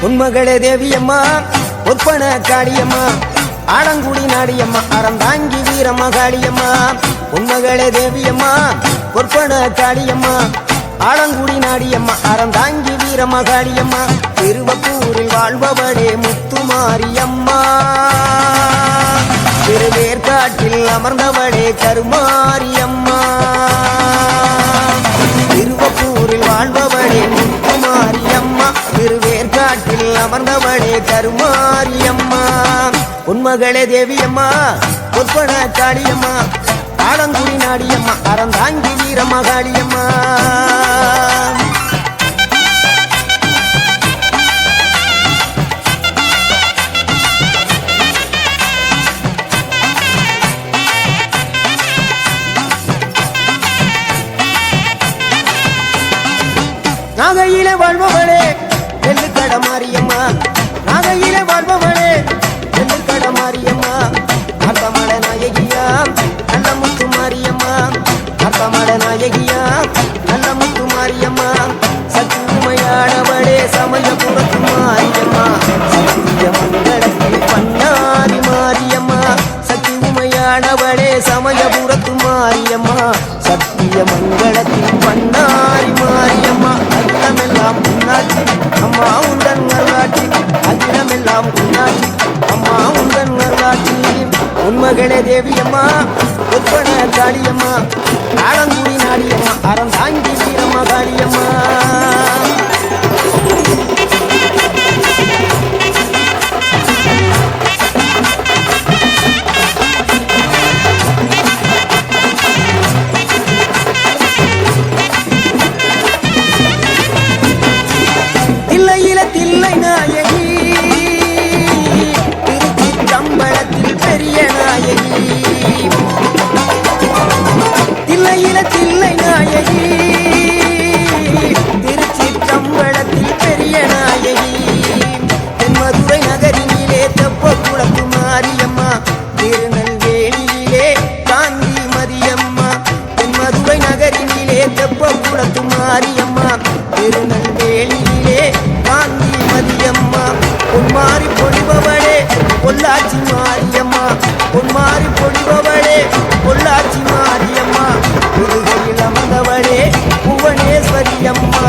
உன்மகளே தேவியம்மா ஒப்பன காளியம்மா ஆலங்குடி நாடியம்மா அறந்தாங்கி வீரம்மா காளியம்மா உன்மகளே தேவியம்மா ஒப்பன காளியம்மா ஆலங்குடி நாடியம்மா அறந்தாங்கி வீரம்மா காளியம்மா திருவப்பூரில் வாழ்பவளே முத்துமாரியம்மா திருவேற்காட்டில் அமர்ந்தவளே கருமாரியம்மா திருவப்பூரில் வாழ்பவளே முத்துமாரியம்மா திருவேற்காட்டில் அமர்ந்தவளே கருமாரியம்மா உன்மகளே தேவியம்மா ஒப்பன காளியம்மா ஆலங்குடி நாடியம்மா அறந்தாங்கி வீரம்மா காளியம்மா நாகையிலே வாழ்பவளே வெள்ளுக்கட மாரியம்மா நாகையிலே வாழ்பவளே வெள்ளுக்கட மாரியம்மா அர்த்தமட நாயகியா நல்ல முத்து மாரியம்மா அர்த்தமட நாயகியா நல்ல முத்து மாரியம்மா சக்தி உமையாடவளே சமயபுரத்து மாரியம்மா சத்திய மங்களத்தில் பண்ணாரி மாரியம்மா சக்தி உமையாடவளே சமயபுரத்து மாரியம்மா சத்திய மங்களத்தில் பண்ணாரி மாரியம்மா அகிலமெல்லாம் உன்னாட்சி அம்மா உந்தன் நல்லாட்சி அகிலமெல்லாம் உன்னாட்சி அம்மா உந்தன் நல்லாட்சி உன்மகளே தேவியம்மா ஒப்பன காளியம்மா ஆலங்குடி நாடியம்மா அறந்தாங்கி வீரம்மா காளியம்மா தில்லை நாயகி திருச்சி தம்பளத்தில் பெரிய நாயகி தில்லையில தில்லை நாயகி திருச்சி தம்பளத்தில் பெரிய நாயகி தென்மதுரை நகரினிலே தெப்ப குளத்து மாரியம்மா திருநெல்வேலியிலே காந்தி மதியம்மா தென்மதுரை நகரினிலே தெப்ப குளத்து மாரியம்மா திருநெல்வேலியிலே காந்தி மதியம்மா பொன்மாரி பொழிபவளே பொள்ளாச்சி மாரியம்மா பொன்மாரி பொழிபவளே பொள்ளாச்சி மாரியம்மா முதுகையில் அமர்ந்தவளே புவனேஸ்வரியம்மா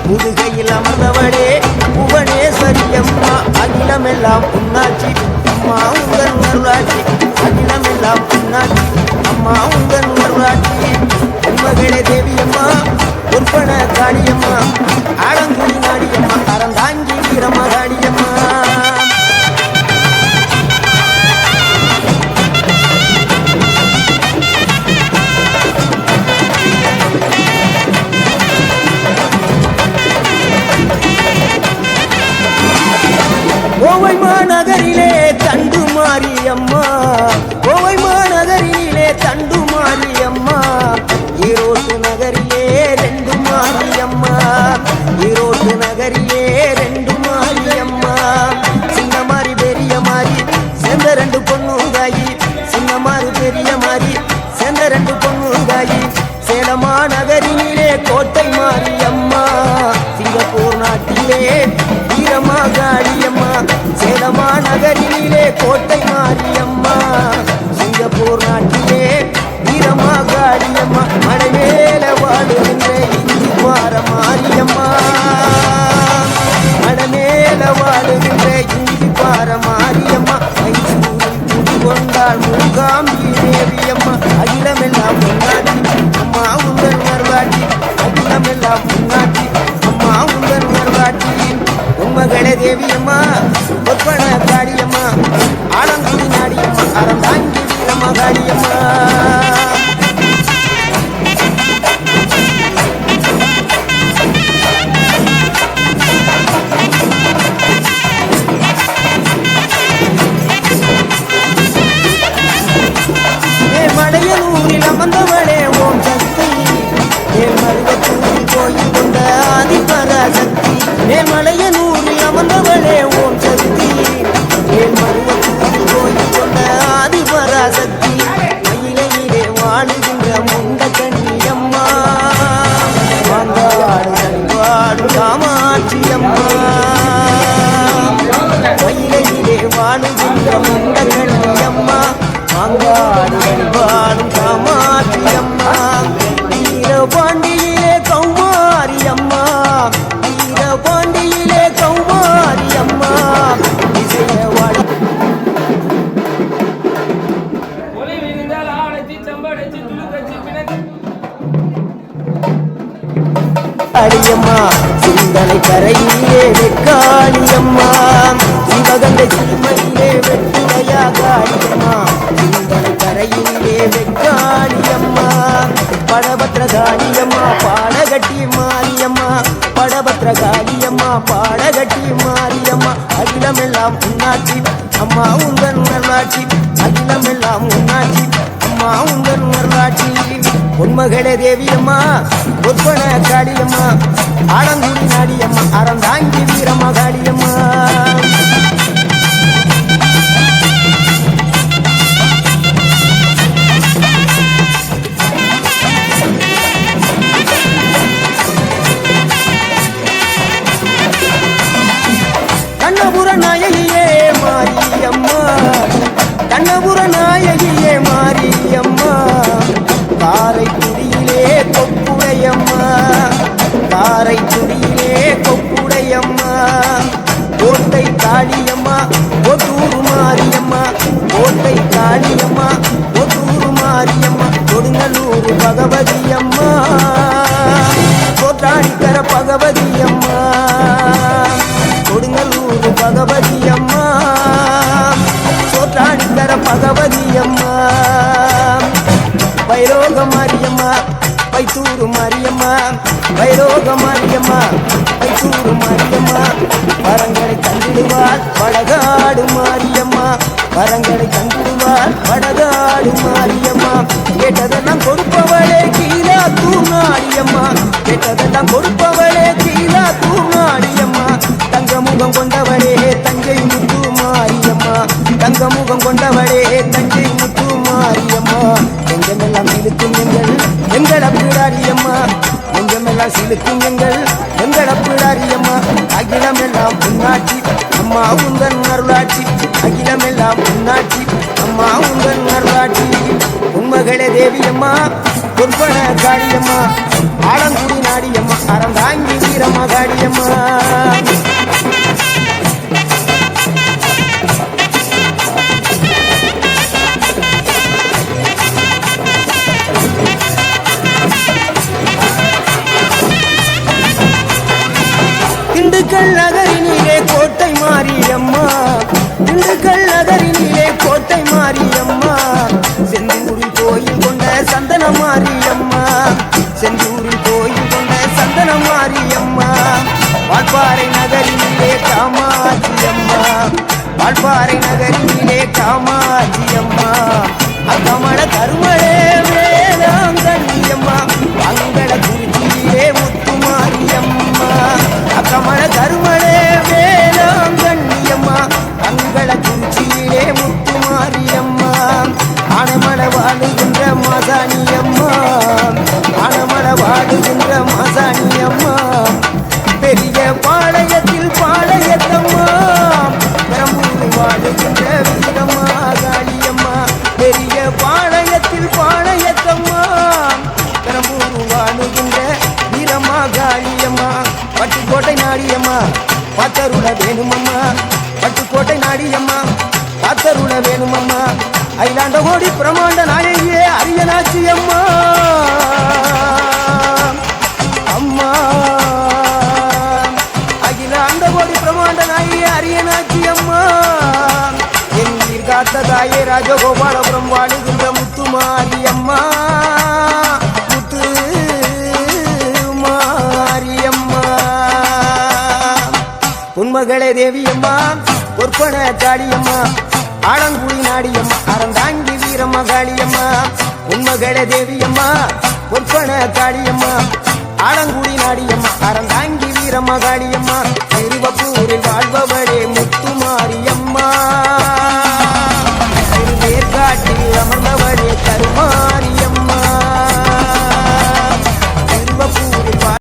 முதுகையில் அமர்ந்தவளே புவனேஸ்வரியம்மா அகிலமெல்லாம் உன்னாட்சி அம்மா உங்கள் அருளாட்சி அகிலமெல்லாம் உன்னாட்சி அம்மா உங்கள் அருளாட்சி உன்மகளே தேவியம்மா ஒப்பன காளியம்மா ஆலங்குடி நாடியம்மா அறந்தாங்கி வீரம்மா காளியம்மா கோவை மாநகரிலே தண்டு மாரியம்மா கோவை மாநகரிலே தண்டு மாரியம்மா ஈரோட்டு நகரிலே ரெண்டு மாரியம்மா ஈரோட்டு நகரிலே ரெண்டு மாரியம்மா சின்ன மாறி பெரிய மாறி சேர்ந்த ரெண்டு பொண்ணுங்காயி சின்ன மாறி பெரிய மாறி சேர்ந்த ரெண்டு பொண்ணுங்காயி சேலமா நகரிலே கோட்டை மாரியம்மா சிங்கப்பூர் நாட்டிலே வீரமா காளியம்மா சேலமா நகரிலே கோட்டை மாரியம்மா சிங்கப்பூர் நாட்டிலே வீரமா காளியம்மா மலை மேல வாழுகின்ற இஞ்சி பார மாரியம்மா மலை மேல வாழுகின்ற இஞ்சி பார மாரியம்மா மைசூரில் கொண்டாள் மூகாம்பி தேவியம்மா அகிலமெல்லாம் முன்னாடி அம்மா உங்கள் மறுவாட்டி அகிலமெல்லாம் முன்னாடி அம்மா உங்கள் மறுவாட்டி உன்மகளே தேவியம்மா ஒப்பன காளியம்மா ஆலங்குடி நாடியம்மா அறந்தாங்கி வீரம்மா காளியம்மா மலையனூரில் அமர்ந்தவளே ஓம் சக்தி மருவத்தூரில் கோயில் கொண்ட ஆதிபராசக்தி மலையனூரில் அமர்ந்தவளே ஓம் சக்தி மருவத்தூரில் கோயில் கொண்ட ஆதிபராசக்தி மயிலையிலே காளியம்மா சிந்தனை கரையிலே வெக்காளியம்மா சிவகங்கை சீமையிலே வெட்டுடையா காளியம்மா சிந்தனை கரையிலே வெக்காளியம்மா படபத்ர காளியம்மா பாடகட்டி மாரியம்மா படபத்ர காளியம்மா பாடகட்டி மாரியம்மா அகிலமெல்லாம் உன்னாட்சி அம்மா உங்கள் நல்லாட்சி அகிலமெல்லாம் உன்னாட்சி அம்மா உங்கள் நல்லாட்சி உன்மகளே தேவியம்மா பொற்பன காளியம்மா ஆலங்குடி நாடியம்மா அறந்தாங்கி வீரம்மா காளியம்மா கண்ணபுர நாயகியே மாரியம்மா கண்ணபுர நாயகியே மாரியம்மா காரைக்குடியிலே கொப்புடையம்மா காரைக்குடியிலே கொப்புடையம்மா கோட்டை காளியம்மா ஒட்டூரு மாரியம்மா கோட்டை காளியம்மா ஒட்டூரு மாரியம்மா கொடுங்கல்லூர் பகவதியம்மா கோட்டாடிக்கர பகவதியம்மா கொடுங்கல்லூர் பகவதியம்மா சோற்றாடிக்கர பகவதியம்மா வைரோக மாரியம்மா பைத்தூரு மாரியம்மா வைரோக மாரியம்மா பைத்தூரு மாரியம்மா வரங்களை தந்திடுவார் வடகாடு மாரியம்மா வரங்களை தந்திடுவார் வடகாடு மாரியம்மா கேட்டதெல்லாம் கொடுப்பவளே கீழா தூணாடியம்மா கேட்டதெல்லாம் கொடுப்பவளே கீழா தூணாடியம்மா தங்க முகம் கொண்டவளே தஞ்சை முத்து மாரியம்மா தங்க முகம் கொண்டவளே தஞ்சை முத்து மாரியம்மா எங்கமெல்லாம் சிலுக்கும் எங்கள் அப்பிடாரியம்மா எங்கமெல்லாம் சிலுக்கும் எங்கள் அப்பிடாரியம்மா அகிலமெல்லாம் உன்னாட்சி அம்மா உங்கள் அருளாட்சி அகிலமெல்லாம் உன்னாட்சி அம்மா உங்கள் அருளாட்சி உன்மகளே தேவியம்மா பொற்பன காளியம்மா ஆலங்குடி நாடியம்மா அறந்தாங்கி வீரம்மா காளியம்மா திண்டுக்கல் நகரினிலே கோட்டை மாரியம்மா திண்டுக்கல் நகரினிலே கோட்டை மாரியம்மா செந்தூரில் கோயில் கொண்ட சந்தன மாரியம்மா செந்தூரில் கோயில் கொண்ட சந்தன மாரியம்மா வால்பாறை நகரினிலே காமாட்சியம்மா வால்பாறை நகரினிலே காமாட்சியம்மா அக்கமள கருமளே வேளாங்கண்ணியம்மா அங்கள குறிச்சியிலே முத்துமாரியம்மா அக்கமள கருமளே வேளாங்கண்ணியம்மா அங்கள குறிச்சியிலே முத்துமாரியம்மா ஆனமள வாழுகின்ற மாசாணியம்மா ஆனமள வாழுகின்ற மாசாணியம்மா பெரிய பாளையத்தில் பாளையத்தம்மா பெரம்பூர் வாழுகின்ற வீரம்மா காளியம்மா பெரிய பாளையத்தில் பாளையத்தம்மா பெரம்பூர் வாழுகின்ற வீரம்மா காளியம்மா பட்டுக்கோட்டை நாடியம்மா பாத்தருள வேணுமம்மா பட்டுக்கோட்டை நாடியம்மா பாத்தருள வேணுமம்மா அயிலாண்ட கோடி பிரமாண்ட நாயகியே அரியனாட்சி அம்மா அம்மா அகிலாண்ட கோடி பிரமாண்ட நாயகியே அரியனாட்சி அம்மா எங்கீர் காத்த தாயே ராஜகோபாலபுரம் வாழுகின்ற முத்துமாரி அம்மா முத்து மாரியம்மா உன்மகளே தேவியம்மா பொற்பன காளியம்மா ஆலங்குடி நாடியம்மா அறந்தாங்கி வீரம்மா காளியம்மா உன்மகளே தேவியம்மா பொற்பன காளியம்மா ஆலங்குடி நாடியம்மா அறந்தாங்கி வீரம்மா காளியம்மா திருவப்பூரில் வாழ்பவளே முத்து